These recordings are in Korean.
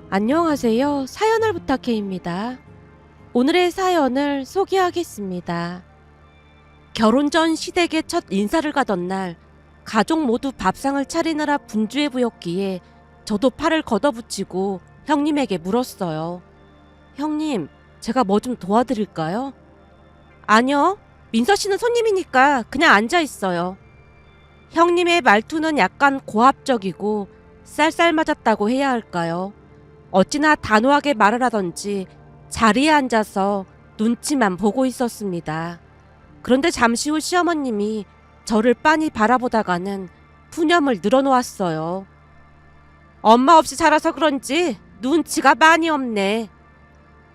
안녕하세요. 사연을 부탁해입니다. 오늘의 사연을 소개하겠습니다. 결혼 전 시댁에 첫 인사를 가던 날 가족 모두 밥상을 차리느라 분주해 보였기에 저도 팔을 걷어붙이고 형님에게 물었어요. 형님, 제가 뭐 좀 도와드릴까요? 아니요. 민서 씨는 손님이니까 그냥 앉아 있어요. 형님의 말투는 약간 고압적이고 쌀쌀맞았다고 해야 할까요? 어찌나 단호하게 말을 하던지 자리에 앉아서 눈치만 보고 있었습니다. 그런데 잠시 후 시어머님이 저를 빤히 바라보다가는 푸념을 늘어놓았어요. 엄마 없이 자라서 그런지 눈치가 많이 없네.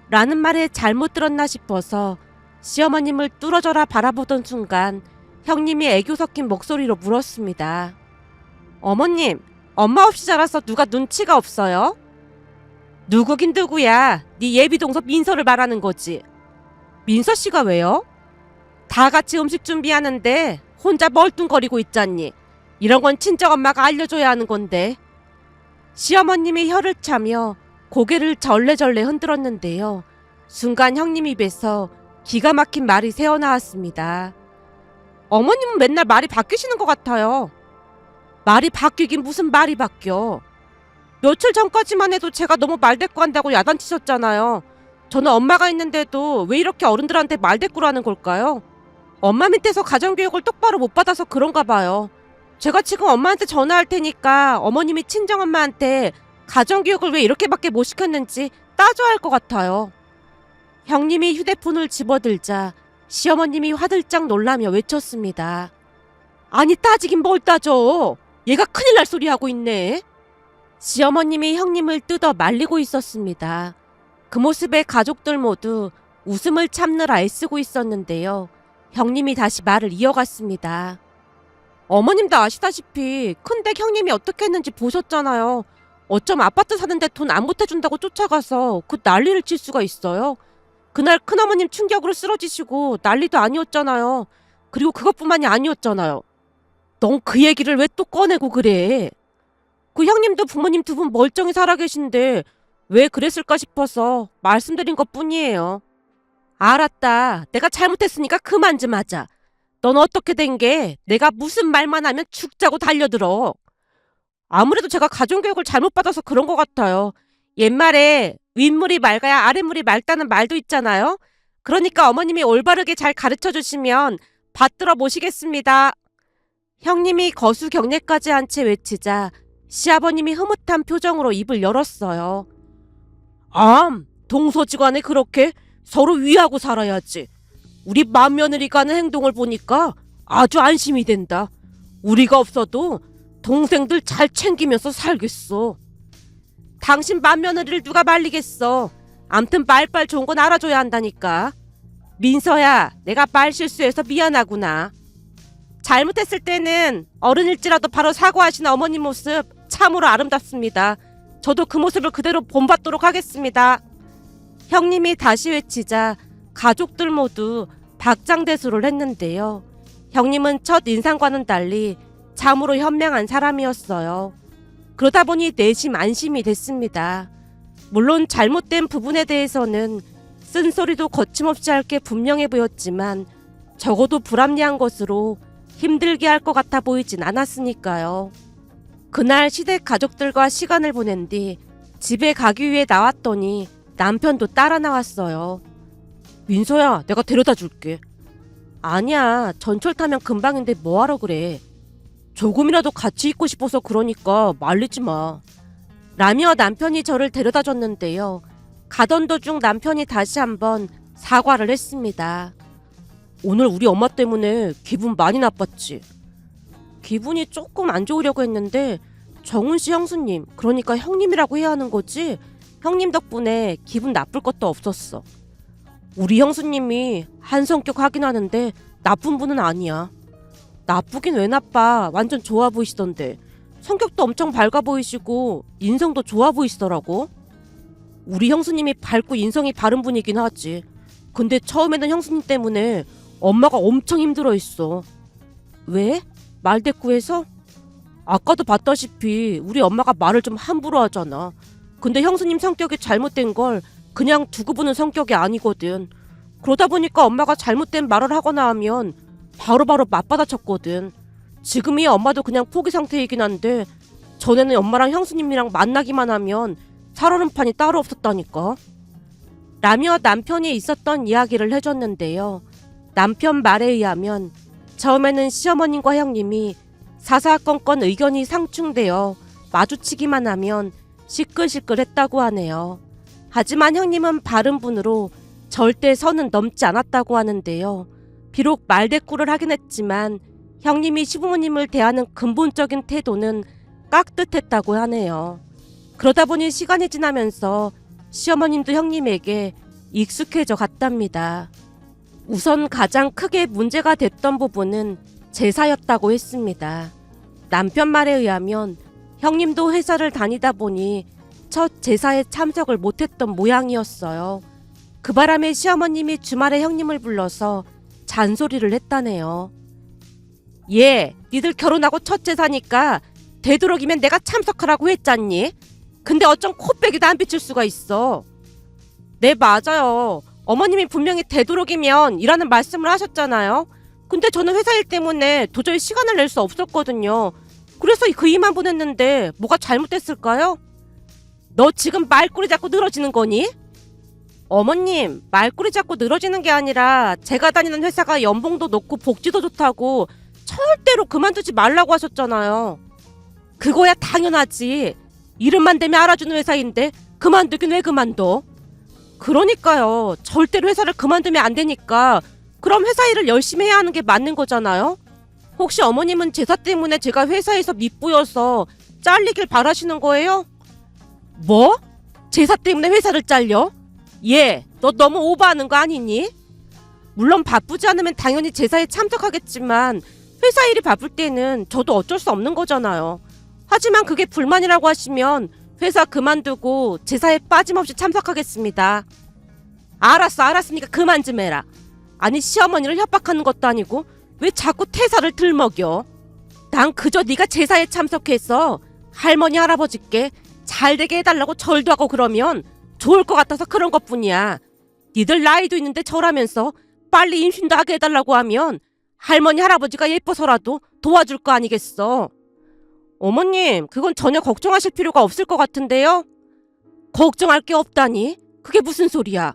라는 말에 잘못 들었나 싶어서 시어머님을 뚫어져라 바라보던 순간 형님이 애교 섞인 목소리로 물었습니다. 어머님, 엄마 없이 자라서 누가 눈치가 없어요? 누구긴 누구야. 네 예비동서 민서를 말하는 거지. 민서 씨가 왜요? 다 같이 음식 준비하는데 혼자 멀뚱거리고 있잖니. 이런 건 친정엄마가 알려줘야 하는 건데. 시어머님이 혀를 차며 고개를 절레절레 흔들었는데요. 순간 형님 입에서 기가 막힌 말이 새어나왔습니다. 어머님은 맨날 말이 바뀌시는 것 같아요. 말이 바뀌긴 무슨 말이 바뀌어. 며칠 전까지만 해도 제가 너무 말대꾸한다고 야단치셨잖아요. 저는 엄마가 있는데도 왜 이렇게 어른들한테 말대꾸라는 걸까요? 엄마 밑에서 가정교육을 똑바로 못 받아서 그런가 봐요. 제가 지금 엄마한테 전화할 테니까 어머님이 친정엄마한테 가정교육을 왜 이렇게밖에 못 시켰는지 따져야 할 것 같아요. 형님이 휴대폰을 집어들자 시어머님이 화들짝 놀라며 외쳤습니다. 아니 따지긴 뭘 따져. 얘가 큰일 날 소리 하고 있네. 시어머님이 형님을 뜯어 말리고 있었습니다. 그 모습에 가족들 모두 웃음을 참느라 애쓰고 있었는데요. 형님이 다시 말을 이어갔습니다. 어머님도 아시다시피 큰댁 형님이 어떻게 했는지 보셨잖아요. 어쩜 아파트 사는데 돈 안 보태준다고 쫓아가서 그 난리를 칠 수가 있어요. 그날 큰어머님 충격으로 쓰러지시고 난리도 아니었잖아요. 그리고 그것뿐만이 아니었잖아요. 넌 그 얘기를 왜 또 꺼내고 그래? 그 형님도 부모님 두 분 멀쩡히 살아계신데 왜 그랬을까 싶어서 말씀드린 것뿐이에요. 알았다. 내가 잘못했으니까 그만 좀 하자. 넌 어떻게 된 게 내가 무슨 말만 하면 죽자고 달려들어. 아무래도 제가 가정교육을 잘못 받아서 그런 것 같아요. 옛말에 윗물이 맑아야 아랫물이 맑다는 말도 있잖아요. 그러니까 어머님이 올바르게 잘 가르쳐주시면 받들어 모시겠습니다. 형님이 거수경례까지 한 채 외치자 시아버님이 흐뭇한 표정으로 입을 열었어요. 동서지간에 그렇게 서로 위하고 살아야지. 우리 맏며느리가 하는 행동을 보니까 아주 안심이 된다. 우리가 없어도 동생들 잘 챙기면서 살겠어. 당신 맏며느리를 누가 말리겠어. 암튼 말빨 좋은 건 알아줘야 한다니까. 민서야, 내가 말 실수해서 미안하구나. 잘못했을 때는 어른일지라도 바로 사과하시는 어머님 모습 참으로 아름답습니다. 저도 그 모습을 그대로 본받도록 하겠습니다. 형님이 다시 외치자 가족들 모두 박장대소를 했는데요. 형님은 첫 인상과는 달리 참으로 현명한 사람이었어요. 그러다 보니 내심 안심이 됐습니다. 물론 잘못된 부분에 대해서는 쓴소리도 거침없이 할 게 분명해 보였지만 적어도 불합리한 것으로 힘들게 할 것 같아 보이진 않았으니까요. 그날 시댁 가족들과 시간을 보낸 뒤 집에 가기 위해 나왔더니 남편도 따라 나왔어요. 민서야, 내가 데려다 줄게. 아니야, 전철 타면 금방인데 뭐하러 그래. 조금이라도 같이 있고 싶어서 그러니까 말리지 마. 라며 남편이 저를 데려다 줬는데요. 가던 도중 남편이 다시 한번 사과를 했습니다. 오늘 우리 엄마 때문에 기분 많이 나빴지. 기분이 조금 안 좋으려고 했는데 정훈씨 형수님, 그러니까 형님이라고 해야 하는 거지? 형님 덕분에 기분 나쁠 것도 없었어. 우리 형수님이 한 성격 하긴 하는데 나쁜 분은 아니야. 나쁘긴 왜 나빠. 완전 좋아 보이시던데. 성격도 엄청 밝아 보이시고 인성도 좋아 보이시더라고. 우리 형수님이 밝고 인성이 바른 분이긴 하지. 근데 처음에는 형수님 때문에 엄마가 엄청 힘들어했어. 왜? 말대꾸해서? 아까도 봤다시피 우리 엄마가 말을 좀 함부로 하잖아. 근데 형수님 성격이 잘못된 걸 그냥 두고 보는 성격이 아니거든. 그러다 보니까 엄마가 잘못된 말을 하거나 하면 바로바로 맞받아쳤거든. 지금이 엄마도 그냥 포기 상태이긴 한데 전에는 엄마랑 형수님이랑 만나기만 하면 살얼음판이 따로 없었다니까. 라며 남편이 있었던 이야기를 해줬는데요. 남편 말에 의하면 처음에는 시어머님과 형님이 사사건건 의견이 상충되어 마주치기만 하면 시끌시끌했다고 하네요. 하지만 형님은 바른 분으로 절대 선은 넘지 않았다고 하는데요. 비록 말대꾸를 하긴 했지만 형님이 시부모님을 대하는 근본적인 태도는 깍듯했다고 하네요. 그러다 보니 시간이 지나면서 시어머님도 형님에게 익숙해져 갔답니다. 우선 가장 크게 문제가 됐던 부분은 제사였다고 했습니다. 남편 말에 의하면 형님도 회사를 다니다 보니 첫 제사에 참석을 못했던 모양이었어요. 그 바람에 시어머님이 주말에 형님을 불러서 잔소리를 했다네요. 얘, 니들 결혼하고 첫 제사니까 되도록이면 내가 참석하라고 했잖니? 근데 어쩜 코빼기도 안 비칠 수가 있어. 네, 맞아요. 어머님이 분명히 되도록이면 이라는 말씀을 하셨잖아요. 근데 저는 회사 일 때문에 도저히 시간을 낼 수 없었거든요. 그래서 그 일만 보냈는데 뭐가 잘못됐을까요? 너 지금 말꼬리 잡고 늘어지는 거니? 어머님, 말꼬리 잡고 늘어지는 게 아니라 제가 다니는 회사가 연봉도 높고 복지도 좋다고 절대로 그만두지 말라고 하셨잖아요. 그거야 당연하지. 이름만 대면 알아주는 회사인데 그만두긴 왜 그만둬? 그러니까요. 절대로 회사를 그만두면 안 되니까 그럼 회사 일을 열심히 해야 하는 게 맞는 거잖아요. 혹시 어머님은 제사 때문에 제가 회사에서 밑보여서 잘리길 바라시는 거예요? 뭐? 제사 때문에 회사를 잘려? 얘, 너 너무 오버하는 거 아니니? 물론 바쁘지 않으면 당연히 제사에 참석하겠지만 회사 일이 바쁠 때는 저도 어쩔 수 없는 거잖아요. 하지만 그게 불만이라고 하시면 회사 그만두고 제사에 빠짐없이 참석하겠습니다. 알았으니까 그만 좀 해라. 아니 시어머니를 협박하는 것도 아니고 왜 자꾸 태사를 들먹여? 난 그저 네가 제사에 참석해서 할머니 할아버지께 잘되게 해달라고 절도 하고 그러면 좋을 것 같아서 그런 것뿐이야. 니들 나이도 있는데 절하면서 빨리 임신도 하게 해달라고 하면 할머니 할아버지가 예뻐서라도 도와줄 거 아니겠어. 어머님, 그건 전혀 걱정하실 필요가 없을 것 같은데요? 걱정할 게 없다니? 그게 무슨 소리야?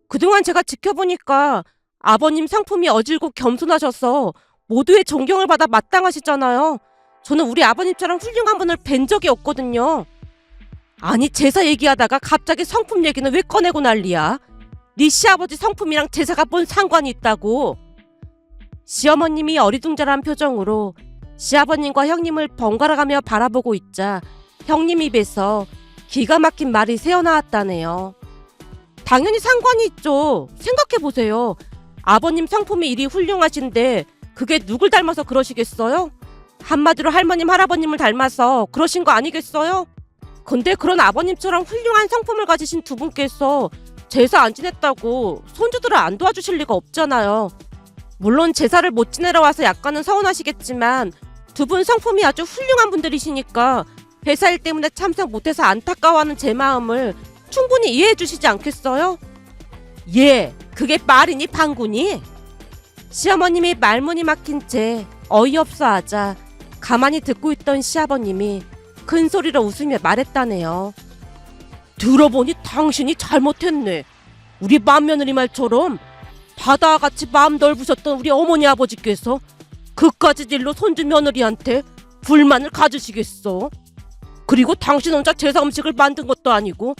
그동안 제가 지켜보니까 아버님 성품이 어질고 겸손하셔서 모두의 존경을 받아 마땅하시잖아요. 저는 우리 아버님처럼 훌륭한 분을 뵌 적이 없거든요. 아니 제사 얘기하다가 갑자기 성품 얘기는 왜 꺼내고 난리야? 네 시아버지 성품이랑 제사가 뭔 상관이 있다고? 시어머님이 어리둥절한 표정으로 시아버님과 형님을 번갈아가며 바라보고 있자 형님 입에서 기가 막힌 말이 새어나왔다네요. 당연히 상관이 있죠. 생각해보세요. 아버님 성품이 이리 훌륭하신데 그게 누굴 닮아서 그러시겠어요? 한마디로 할머님 할아버님을 닮아서 그러신 거 아니겠어요? 근데 그런 아버님처럼 훌륭한 성품을 가지신 두 분께서 제사 안 지냈다고 손주들을 안 도와주실 리가 없잖아요. 물론 제사를 못 지내러 와서 약간은 서운하시겠지만 두 분 성품이 아주 훌륭한 분들이시니까 회사 일 때문에 참석 못해서 안타까워하는 제 마음을 충분히 이해해 주시지 않겠어요? 예, 그게 말이니 방구니? 시어머님이 말문이 막힌 채 어이없어 하자 가만히 듣고 있던 시아버님이 큰 소리로 웃으며 말했다네요. 들어보니 당신이 잘못했네. 우리 맏며느리 말처럼 바다와 같이 마음 넓으셨던 우리 어머니 아버지께서 그까짓 일로 손주 며느리한테 불만을 가지시겠어? 그리고 당신 혼자 제사 음식을 만든 것도 아니고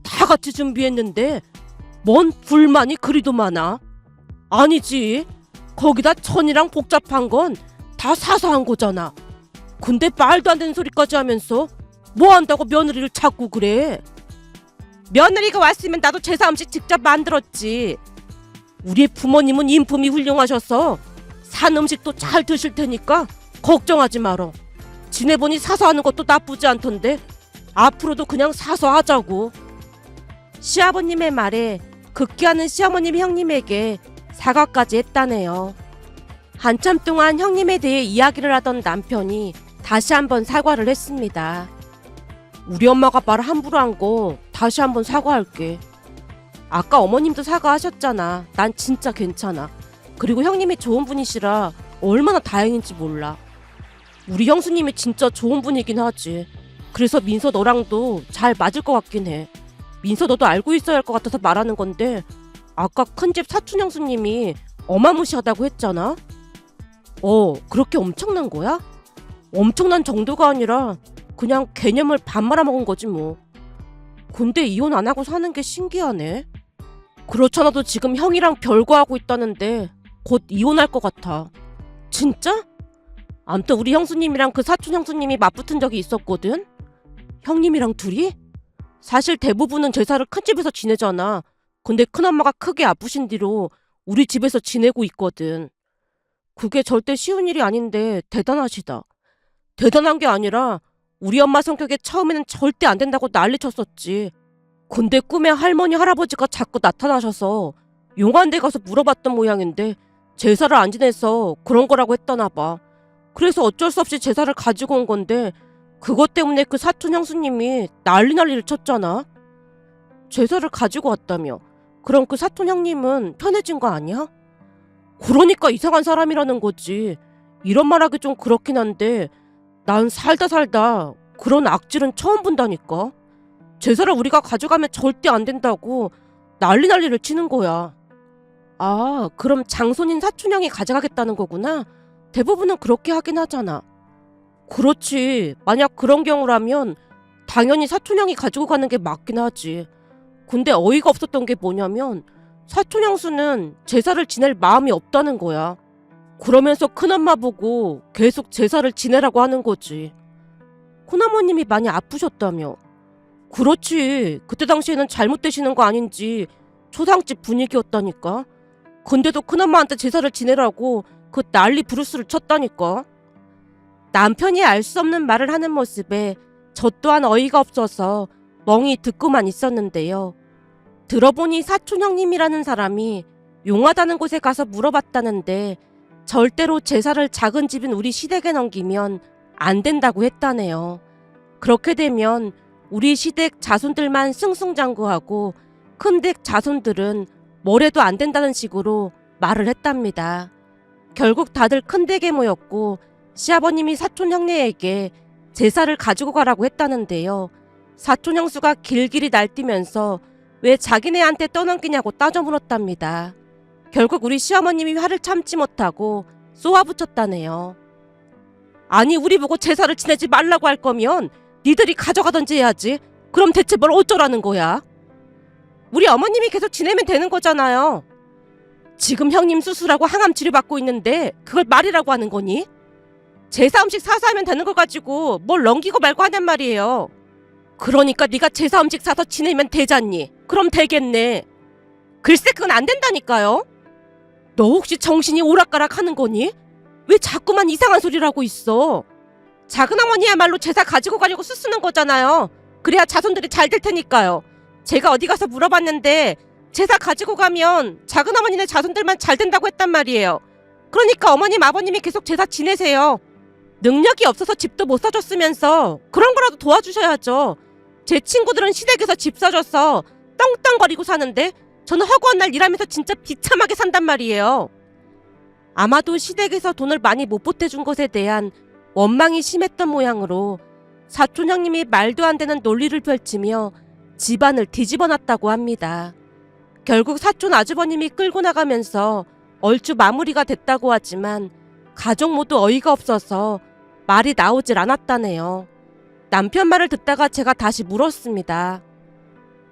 다 같이 준비했는데 뭔 불만이 그리도 많아? 아니지. 거기다 천이랑 복잡한 건 다 사서 한 거잖아. 근데 말도 안 되는 소리까지 하면서 뭐 한다고 며느리를 자꾸 그래? 며느리가 왔으면 나도 제사 음식 직접 만들었지. 우리 부모님은 인품이 훌륭하셔서 산 음식도 잘 드실 테니까 걱정하지 말어. 지내보니 사서 하는 것도 나쁘지 않던데 앞으로도 그냥 사서 하자고. 시아버님의 말에 극기하는 시어머님 형님에게 사과까지 했다네요. 한참 동안 형님에 대해 이야기를 하던 남편이 다시 한번 사과를 했습니다. 우리 엄마가 말 함부로 한 거 다시 한번 사과할게. 아까 어머님도 사과하셨잖아. 난 진짜 괜찮아. 그리고 형님이 좋은 분이시라 얼마나 다행인지 몰라. 우리 형수님이 진짜 좋은 분이긴 하지. 그래서 민서 너랑도 잘 맞을 것 같긴 해. 민서 너도 알고 있어야 할 것 같아서 말하는 건데 아까 큰집 사촌 형수님이 어마무시하다고 했잖아. 그렇게 엄청난 거야? 엄청난 정도가 아니라 그냥 개념을 반 말아먹은 거지 뭐. 근데 이혼 안 하고 사는 게 신기하네. 그렇잖아도 지금 형이랑 별거하고 있다는데 곧 이혼할 것 같아. 진짜? 암튼 우리 형수님이랑 그 사촌 형수님이 맞붙은 적이 있었거든. 형님이랑 둘이? 사실 대부분은 제사를 큰 집에서 지내잖아. 근데 큰엄마가 크게 아프신 뒤로 우리 집에서 지내고 있거든. 그게 절대 쉬운 일이 아닌데 대단하시다. 대단한 게 아니라 우리 엄마 성격에 처음에는 절대 안 된다고 난리쳤었지. 근데 꿈에 할머니 할아버지가 자꾸 나타나셔서 용안대 가서 물어봤던 모양인데 제사를 안 지내서 그런 거라고 했더나 봐. 그래서 어쩔 수 없이 제사를 가지고 온 건데 그것 때문에 그 사촌 형수님이 난리를 쳤잖아. 제사를 가지고 왔다며. 그럼 그 사촌 형님은 편해진 거 아니야? 그러니까 이상한 사람이라는 거지. 이런 말하기 좀 그렇긴 한데 난 살다 그런 악질은 처음 본다니까. 제사를 우리가 가져가면 절대 안 된다고 난리를 치는 거야. 아, 그럼 장손인 사촌형이 가져가겠다는 거구나. 대부분은 그렇게 하긴 하잖아. 그렇지. 만약 그런 경우라면 당연히 사촌형이 가지고 가는 게 맞긴 하지. 근데 어이가 없었던 게 뭐냐면 사촌형수는 제사를 지낼 마음이 없다는 거야. 그러면서 큰엄마 보고 계속 제사를 지내라고 하는 거지. 큰어머님이 많이 아프셨다며. 그렇지. 그때 당시에는 잘못되시는 거 아닌지 초상집 분위기였다니까. 근데도 큰엄마한테 제사를 지내라고 그 난리 부르스를 쳤다니까. 남편이 알 수 없는 말을 하는 모습에 저 또한 어이가 없어서 멍이 듣고만 있었는데요. 들어보니 사촌 형님이라는 사람이 용하다는 곳에 가서 물어봤다는데 절대로 제사를 작은 집인 우리 시댁에 넘기면 안 된다고 했다네요. 그렇게 되면 우리 시댁 자손들만 승승장구하고 큰댁 자손들은 뭘 해도 안 된다는 식으로 말을 했답니다. 결국 다들 큰댁에 모였고 시아버님이 사촌 형네에게 제사를 가지고 가라고 했다는데요. 사촌 형수가 길길이 날뛰면서 왜 자기네한테 떠넘기냐고 따져 물었답니다. 결국 우리 시어머님이 화를 참지 못하고 쏘아붙였다네요. 아니, 우리 보고 제사를 지내지 말라고 할 거면 니들이 가져가던지 해야지. 그럼 대체 뭘 어쩌라는 거야? 우리 어머님이 계속 지내면 되는 거잖아요. 지금 형님 수술하고 항암 치료받고 있는데 그걸 말이라고 하는 거니? 제사 음식 사서 하면 되는 걸 가지고 뭘 넘기고 말고 하냔 말이에요. 그러니까 네가 제사 음식 사서 지내면 되잖니. 그럼 되겠네. 글쎄, 그건 안 된다니까요. 너 혹시 정신이 오락가락 하는 거니? 왜 자꾸만 이상한 소리를 하고 있어? 작은어머니야말로 제사 가지고 가려고 쓰는 거잖아요. 그래야 자손들이 잘 될 테니까요. 제가 어디 가서 물어봤는데 제사 가지고 가면 작은어머니네 자손들만 잘 된다고 했단 말이에요. 그러니까 어머님 아버님이 계속 제사 지내세요. 능력이 없어서 집도 못 사줬으면서 그런 거라도 도와주셔야죠. 제 친구들은 시댁에서 집 사줘서 떵떵거리고 사는데 저는 허구한 날 일하면서 진짜 비참하게 산단 말이에요. 아마도 시댁에서 돈을 많이 못 보태준 것에 대한 원망이 심했던 모양으로 사촌 형님이 말도 안 되는 논리를 펼치며 집안을 뒤집어놨다고 합니다. 결국 사촌 아주버님이 끌고 나가면서 얼추 마무리가 됐다고 하지만 가족 모두 어이가 없어서 말이 나오질 않았다네요. 남편 말을 듣다가 제가 다시 물었습니다.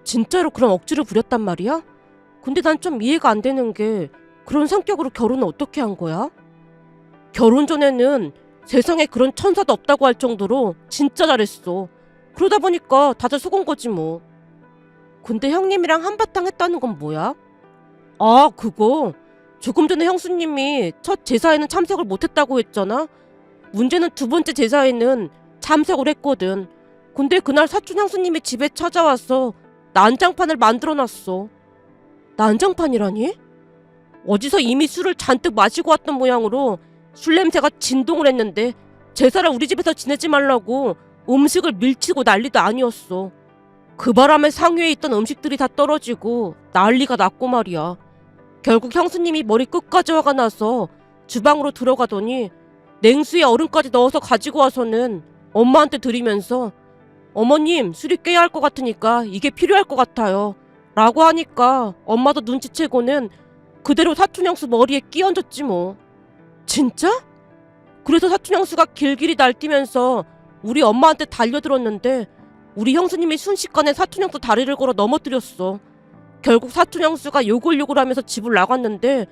진짜로 그런 억지를 부렸단 말이야? 근데 난 좀 이해가 안 되는 게 그런 성격으로 결혼을 어떻게 한 거야? 결혼 전에는 세상에 그런 천사도 없다고 할 정도로 진짜 잘했어. 그러다 보니까 다들 속은 거지 뭐. 근데 형님이랑 한바탕 했다는 건 뭐야? 아, 그거 조금 전에 형수님이 첫 제사에는 참석을 못했다고 했잖아. 문제는 두 번째 제사에는 참석을 했거든. 근데 그날 사촌 형수님이 집에 찾아와서 난장판을 만들어놨어. 난장판이라니? 어디서 이미 술을 잔뜩 마시고 왔던 모양으로 술 냄새가 진동을 했는데 제사를 우리 집에서 지내지 말라고 음식을 밀치고 난리도 아니었어. 그 바람에 상위에 있던 음식들이 다 떨어지고 난리가 났고 말이야. 결국 형수님이 머리 끝까지 화가 나서 주방으로 들어가더니 냉수에 얼음까지 넣어서 가지고 와서는 엄마한테 드리면서 어머님 술이 깨야 할 것 같으니까 이게 필요할 것 같아요 라고 하니까 엄마도 눈치채고는 그대로 사촌 형수 머리에 끼얹었지 뭐. 진짜? 그래서 사촌 형수가 길길이 날뛰면서 우리 엄마한테 달려들었는데 우리 형수님이 순식간에 사촌 형수 다리를 걸어 넘어뜨렸어. 결국 사촌 형수가 요글요글 하면서 집을 나갔는데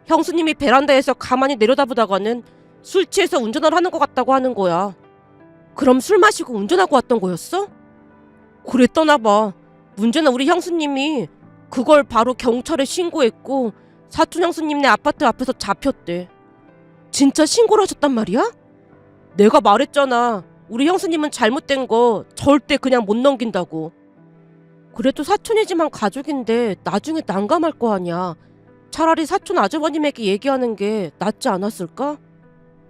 형수님이 베란다에서 가만히 내려다보다가는 술 취해서 운전을 하는 것 같다고 하는 거야. 그럼 술 마시고 운전하고 왔던 거였어? 그랬더나 봐. 문제는 우리 형수님이 그걸 바로 경찰에 신고했고 사촌 형수님네 아파트 앞에서 잡혔대. 진짜 신고를 하셨단 말이야? 내가 말했잖아. 우리 형수님은 잘못된 거 절대 그냥 못 넘긴다고. 그래도 사촌이지만 가족인데 나중에 난감할 거 아니야. 차라리 사촌 아주버님에게 얘기하는 게 낫지 않았을까?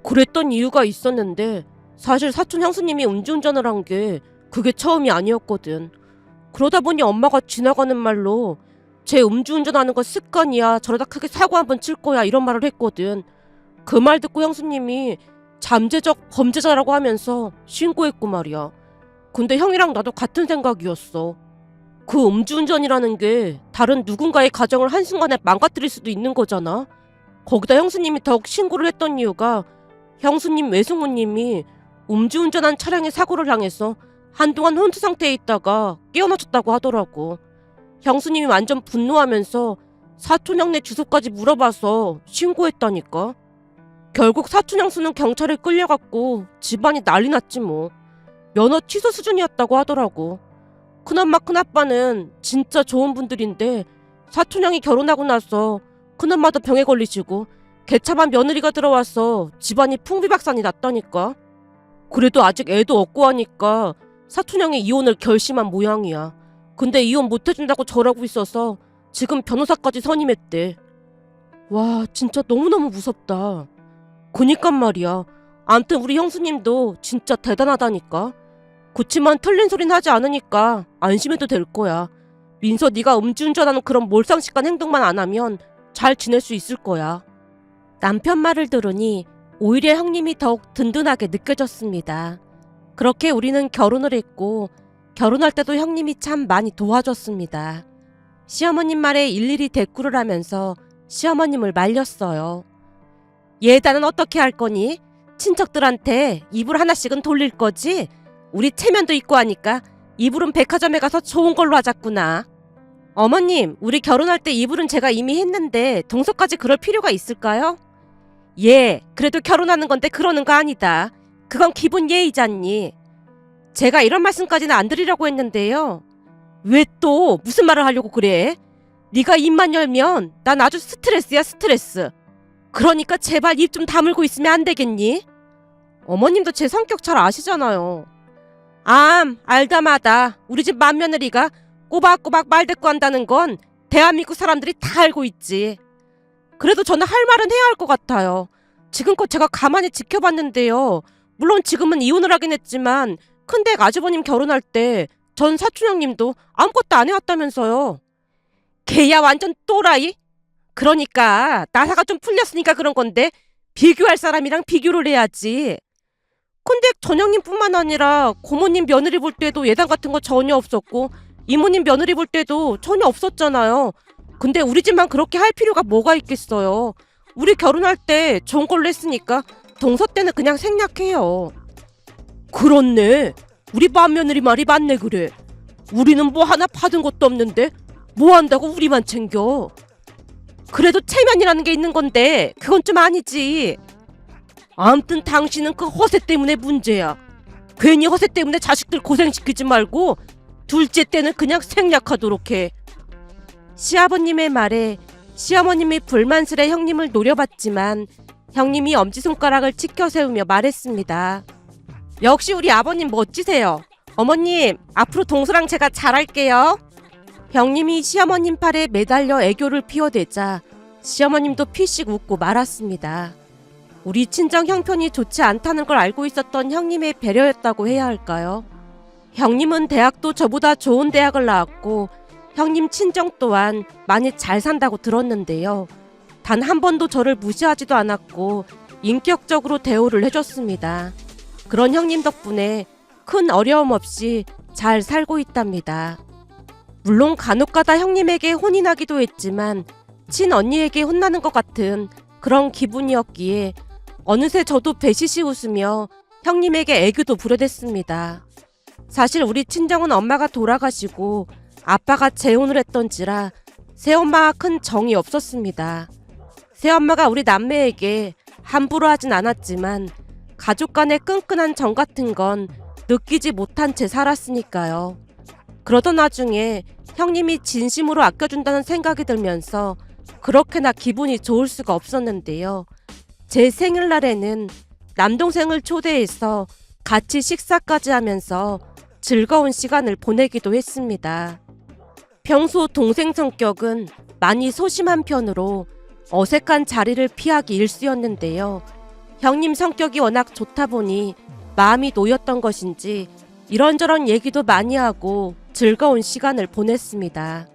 그랬던 이유가 있었는데 사실 사촌 형수님이 음주운전을 한 게 그게 처음이 아니었거든. 그러다 보니 엄마가 지나가는 말로 쟤 음주운전하는 거 습관이야. 저러다 크게 사고 한번 칠 거야. 이런 말을 했거든. 그 말 듣고 형수님이 잠재적 범죄자라고 하면서 신고했고 말이야. 근데 형이랑 나도 같은 생각이었어. 그 음주운전이라는 게 다른 누군가의 가정을 한순간에 망가뜨릴 수도 있는 거잖아. 거기다 형수님이 더욱 신고를 했던 이유가 형수님 외숙모님이 음주운전한 차량의 사고를 당해서 한동안 혼수 상태에 있다가 깨어나셨다고 하더라고. 형수님이 완전 분노하면서 사촌 형네 주소까지 물어봐서 신고했다니까. 결국 사촌 형수는 경찰에 끌려갔고 집안이 난리 났지 뭐. 면허 취소 수준이었다고 하더라고. 큰엄마 큰아빠는 진짜 좋은 분들인데 사촌 형이 결혼하고 나서 큰엄마도 병에 걸리시고 개차반 며느리가 들어와서 집안이 풍비박산이 났다니까. 그래도 아직 애도 없고 하니까 사촌 형이 이혼을 결심한 모양이야. 근데 이혼 못해준다고 절하고 있어서 지금 변호사까지 선임했대. 와, 진짜 너무너무 무섭다. 그니까 말이야. 암튼 우리 형수님도 진짜 대단하다니까. 그치만 틀린 소린 하지 않으니까 안심해도 될 거야. 민서 네가 음주운전하는 그런 몰상식한 행동만 안 하면 잘 지낼 수 있을 거야. 남편 말을 들으니 오히려 형님이 더욱 든든하게 느껴졌습니다. 그렇게 우리는 결혼을 했고 결혼할 때도 형님이 참 많이 도와줬습니다. 시어머님 말에 일일이 대꾸를 하면서 시어머님을 말렸어요. 예단은 어떻게 할 거니? 친척들한테 이불 하나씩은 돌릴 거지? 우리 체면도 있고 하니까 이불은 백화점에 가서 좋은 걸로 하자꾸나. 어머님, 우리 결혼할 때 이불은 제가 이미 했는데 동서까지 그럴 필요가 있을까요? 예, 그래도 결혼하는 건데 그러는 거 아니다. 그건 기본 예의잖니. 제가 이런 말씀까지는 안 드리려고 했는데요. 왜 또 무슨 말을 하려고 그래? 네가 입만 열면 난 아주 스트레스야, 스트레스. 그러니까 제발 입 좀 다물고 있으면 안 되겠니? 어머님도 제 성격 잘 아시잖아요. 알다마다 우리 집 맏며느리가 꼬박꼬박 말대꾸한다는 건 대한민국 사람들이 다 알고 있지. 그래도 저는 할 말은 해야 할 것 같아요. 지금껏 제가 가만히 지켜봤는데요. 물론 지금은 이혼을 하긴 했지만 큰댁 아주버님 결혼할 때 전 사촌 형님도 아무것도 안 해왔다면서요. 걔야 완전 또라이? 그러니까 나사가 좀 풀렸으니까 그런 건데 비교할 사람이랑 비교를 해야지. 큰댁 전형님뿐만 아니라 고모님 며느리 볼 때도 예단 같은 거 전혀 없었고 이모님 며느리 볼 때도 전혀 없었잖아요. 근데 우리 집만 그렇게 할 필요가 뭐가 있겠어요. 우리 결혼할 때 좋은 걸로 했으니까 동서 때는 그냥 생략해요. 그렇네. 우리 맏며느리 말이 맞네 그래. 우리는 뭐 하나 받은 것도 없는데 뭐 한다고 우리만 챙겨. 그래도 체면이라는 게 있는 건데 그건 좀 아니지. 아무튼 당신은 그 허세 때문에 문제야. 괜히 허세 때문에 자식들 고생시키지 말고 둘째 때는 그냥 생략하도록 해. 시아버님의 말에 시어머님이 불만스레 형님을 노려봤지만 형님이 엄지손가락을 치켜 세우며 말했습니다. 역시 우리 아버님 멋지세요. 어머님, 앞으로 동서랑 제가 잘할게요. 형님이 시어머님 팔에 매달려 애교를 피워대자 시어머님도 피식 웃고 말았습니다. 우리 친정 형편이 좋지 않다는 걸 알고 있었던 형님의 배려였다고 해야 할까요? 형님은 대학도 저보다 좋은 대학을 나왔고 형님 친정 또한 많이 잘 산다고 들었는데요. 단 한 번도 저를 무시하지도 않았고 인격적으로 대우를 해줬습니다. 그런 형님 덕분에 큰 어려움 없이 잘 살고 있답니다. 물론 간혹가다 형님에게 혼이 나기도 했지만 친언니에게 혼나는 것 같은 그런 기분이었기에 어느새 저도 배시시 웃으며 형님에게 애교도 부려댔습니다. 사실 우리 친정은 엄마가 돌아가시고 아빠가 재혼을 했던지라 새엄마가 큰 정이 없었습니다. 새엄마가 우리 남매에게 함부로 하진 않았지만 가족 간의 끈끈한 정 같은 건 느끼지 못한 채 살았으니까요. 그러던 와중에 형님이 진심으로 아껴준다는 생각이 들면서 그렇게나 기분이 좋을 수가 없었는데요. 제 생일날에는 남동생을 초대해서 같이 식사까지 하면서 즐거운 시간을 보내기도 했습니다. 평소 동생 성격은 많이 소심한 편으로 어색한 자리를 피하기 일쑤였는데요. 형님 성격이 워낙 좋다 보니 마음이 놓였던 것인지 이런저런 얘기도 많이 하고 즐거운 시간을 보냈습니다.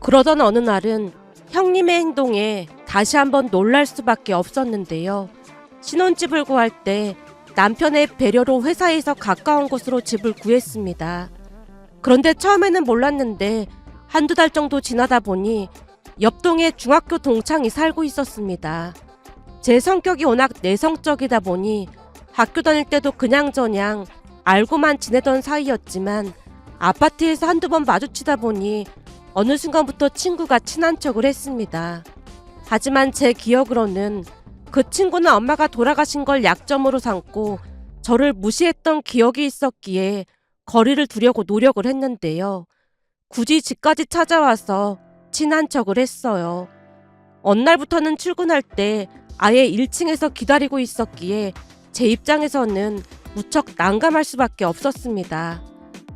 그러던 어느 날은 형님의 행동에 다시 한번 놀랄 수밖에 없었는데요. 신혼집을 구할 때 남편의 배려로 회사에서 가까운 곳으로 집을 구했습니다. 그런데 처음에는 몰랐는데 한두 달 정도 지나다 보니 옆동에 중학교 동창이 살고 있었습니다. 제 성격이 워낙 내성적이다 보니 학교 다닐 때도 그냥저냥 알고만 지내던 사이였지만 아파트에서 한두 번 마주치다 보니 어느 순간부터 친구가 친한 척을 했습니다. 하지만 제 기억으로는 그 친구는 엄마가 돌아가신 걸 약점으로 삼고 저를 무시했던 기억이 있었기에 거리를 두려고 노력을 했는데요. 굳이 집까지 찾아와서 친한 척을 했어요. 어느 날부터는 출근할 때 아예 1층에서 기다리고 있었기에 제 입장에서는 무척 난감할 수밖에 없었습니다.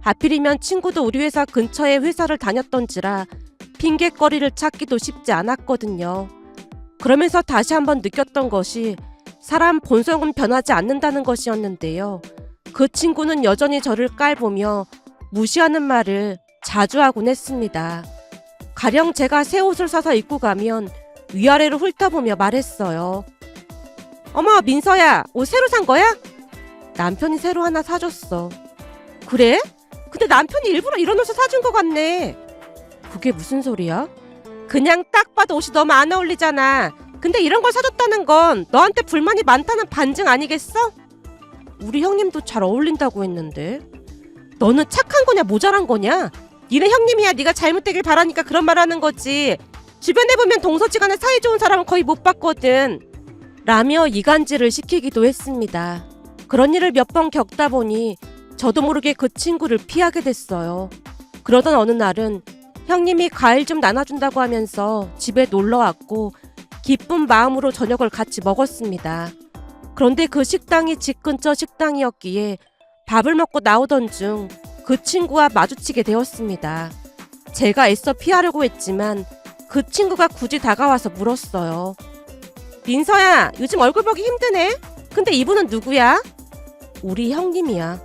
하필이면 친구도 우리 회사 근처에 회사를 다녔던지라 핑계거리를 찾기도 쉽지 않았거든요. 그러면서 다시 한번 느꼈던 것이 사람 본성은 변하지 않는다는 것이었는데요. 그 친구는 여전히 저를 깔보며 무시하는 말을 자주 하곤 했습니다. 가령 제가 새 옷을 사서 입고 가면 위아래로 훑어보며 말했어요. 어머 민서야, 옷 새로 산 거야? 남편이 새로 하나 사줬어. 그래? 근데 남편이 일부러 이런 옷을 사준 것 같네. 그게 무슨 소리야? 그냥 딱 봐도 옷이 너무 안 어울리잖아. 근데 이런 걸 사줬다는 건 너한테 불만이 많다는 반증 아니겠어? 우리 형님도 잘 어울린다고 했는데. 너는 착한 거냐 모자란 거냐? 니네 형님이야 네가 잘못되길 바라니까 그런 말 하는 거지. 주변에 보면 동서지간에 사이 좋은 사람은 거의 못 봤거든. 라며 이간질을 시키기도 했습니다. 그런 일을 몇 번 겪다 보니 저도 모르게 그 친구를 피하게 됐어요. 그러던 어느 날은 형님이 과일 좀 나눠준다고 하면서 집에 놀러왔고 기쁜 마음으로 저녁을 같이 먹었습니다. 그런데 그 식당이 집 근처 식당이었기에 밥을 먹고 나오던 중 그 친구와 마주치게 되었습니다. 제가 애써 피하려고 했지만 그 친구가 굳이 다가와서 물었어요. 민서야, 요즘 얼굴 보기 힘드네? 근데 이분은 누구야? 우리 형님이야.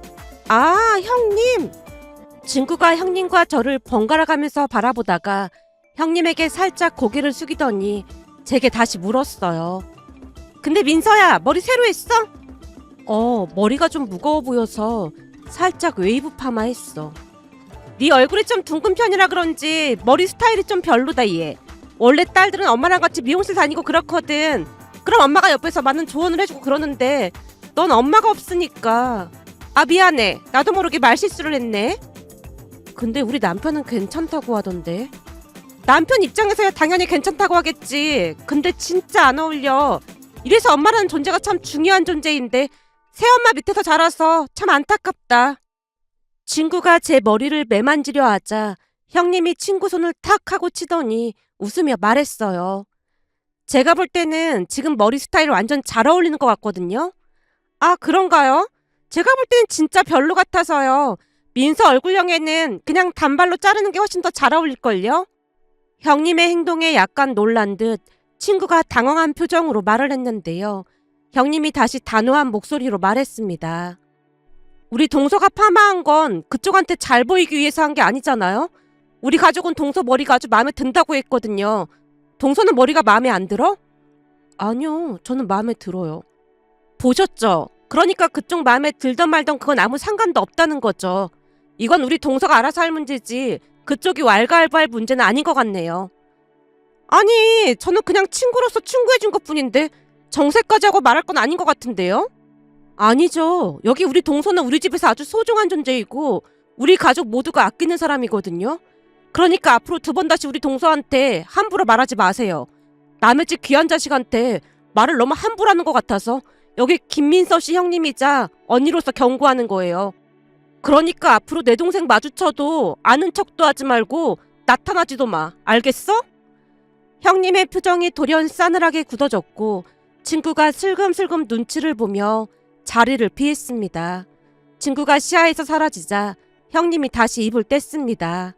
아, 형님? 친구가 형님과 저를 번갈아 가면서 바라보다가 형님에게 살짝 고개를 숙이더니 제게 다시 물었어요. 근데 민서야, 머리 새로 했어? 머리가 좀 무거워 보여서 살짝 웨이브 파마했어. 네 얼굴이 좀 둥근 편이라 그런지 머리 스타일이 좀 별로다 얘. 원래 딸들은 엄마랑 같이 미용실 다니고 그렇거든. 그럼 엄마가 옆에서 많은 조언을 해주고 그러는데 넌 엄마가 없으니까. 아 미안해. 나도 모르게 말실수를 했네. 근데 우리 남편은 괜찮다고 하던데. 남편 입장에서야 당연히 괜찮다고 하겠지. 근데 진짜 안 어울려. 이래서 엄마라는 존재가 참 중요한 존재인데 새엄마 밑에서 자라서 참 안타깝다. 친구가 제 머리를 매만지려 하자 형님이 친구 손을 탁 하고 치더니 웃으며 말했어요. 제가 볼 때는 지금 머리 스타일 완전 잘 어울리는 것 같거든요. 아 그런가요? 제가 볼 때는 진짜 별로 같아서요. 민서 얼굴형에는 그냥 단발로 자르는 게 훨씬 더 잘 어울릴걸요? 형님의 행동에 약간 놀란 듯 친구가 당황한 표정으로 말을 했는데요. 형님이 다시 단호한 목소리로 말했습니다. 우리 동서가 파마한 건 그쪽한테 잘 보이기 위해서 한 게 아니잖아요? 우리 가족은 동서 머리가 아주 마음에 든다고 했거든요. 동서는 머리가 마음에 안 들어? 아니요, 저는 마음에 들어요. 보셨죠? 그러니까 그쪽 마음에 들던 말던 그건 아무 상관도 없다는 거죠. 이건 우리 동서가 알아서 할 문제지 그쪽이 왈가왈부할 문제는 아닌 것 같네요. 아니, 저는 그냥 친구로서 충고해준 것뿐인데 정색까지 하고 말할 건 아닌 것 같은데요? 아니죠. 여기 우리 동서는 우리 집에서 아주 소중한 존재이고 우리 가족 모두가 아끼는 사람이거든요. 그러니까 앞으로 두 번 다시 우리 동서한테 함부로 말하지 마세요. 남의 집 귀한 자식한테 말을 너무 함부로 하는 것 같아서 여기 김민서 씨 형님이자 언니로서 경고하는 거예요. 그러니까 앞으로 내 동생 마주쳐도 아는 척도 하지 말고 나타나지도 마. 알겠어? 형님의 표정이 돌연 싸늘하게 굳어졌고 친구가 슬금슬금 눈치를 보며 자리를 피했습니다. 친구가 시야에서 사라지자 형님이 다시 입을 뗐습니다.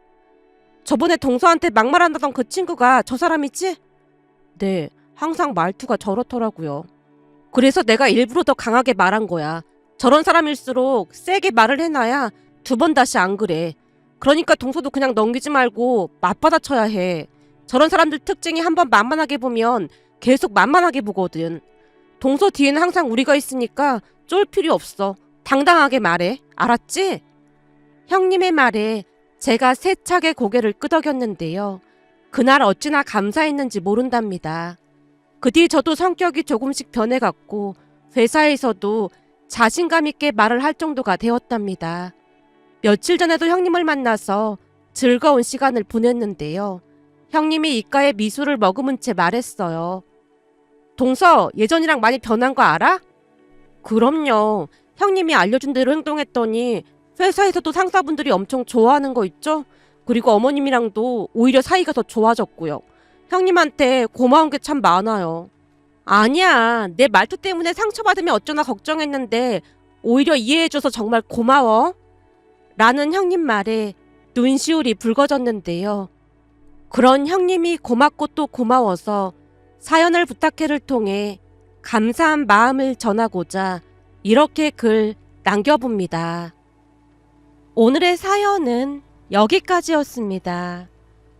저번에 동서한테 막말한다던 그 친구가 저 사람이지? 네, 항상 말투가 저렇더라고요. 그래서 내가 일부러 더 강하게 말한 거야. 저런 사람일수록 세게 말을 해놔야 두 번 다시 안 그래. 그러니까 동서도 그냥 넘기지 말고 맞받아쳐야 해. 저런 사람들 특징이 한번 만만하게 보면 계속 만만하게 보거든. 동서 뒤에는 항상 우리가 있으니까 쫄 필요 없어. 당당하게 말해. 알았지? 형님의 말에 제가 세차게 고개를 끄덕였는데요. 그날 어찌나 감사했는지 모른답니다. 그 뒤 저도 성격이 조금씩 변해갔고 회사에서도 자신감 있게 말을 할 정도가 되었답니다. 며칠 전에도 형님을 만나서 즐거운 시간을 보냈는데요. 형님이 입가에 미소를 머금은 채 말했어요. 동서, 예전이랑 많이 변한 거 알아? 그럼요. 형님이 알려준 대로 행동했더니 회사에서도 상사분들이 엄청 좋아하는 거 있죠? 그리고 어머님이랑도 오히려 사이가 더 좋아졌고요. 형님한테 고마운 게 참 많아요. 아니야. 내 말투 때문에 상처받으면 어쩌나 걱정했는데 오히려 이해해줘서 정말 고마워. 라는 형님 말에 눈시울이 붉어졌는데요. 그런 형님이 고맙고 또 고마워서 사연을 부탁해를 통해 감사한 마음을 전하고자 이렇게 글 남겨봅니다. 오늘의 사연은 여기까지였습니다.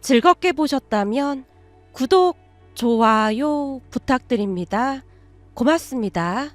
즐겁게 보셨다면 구독, 좋아요 부탁드립니다. 고맙습니다.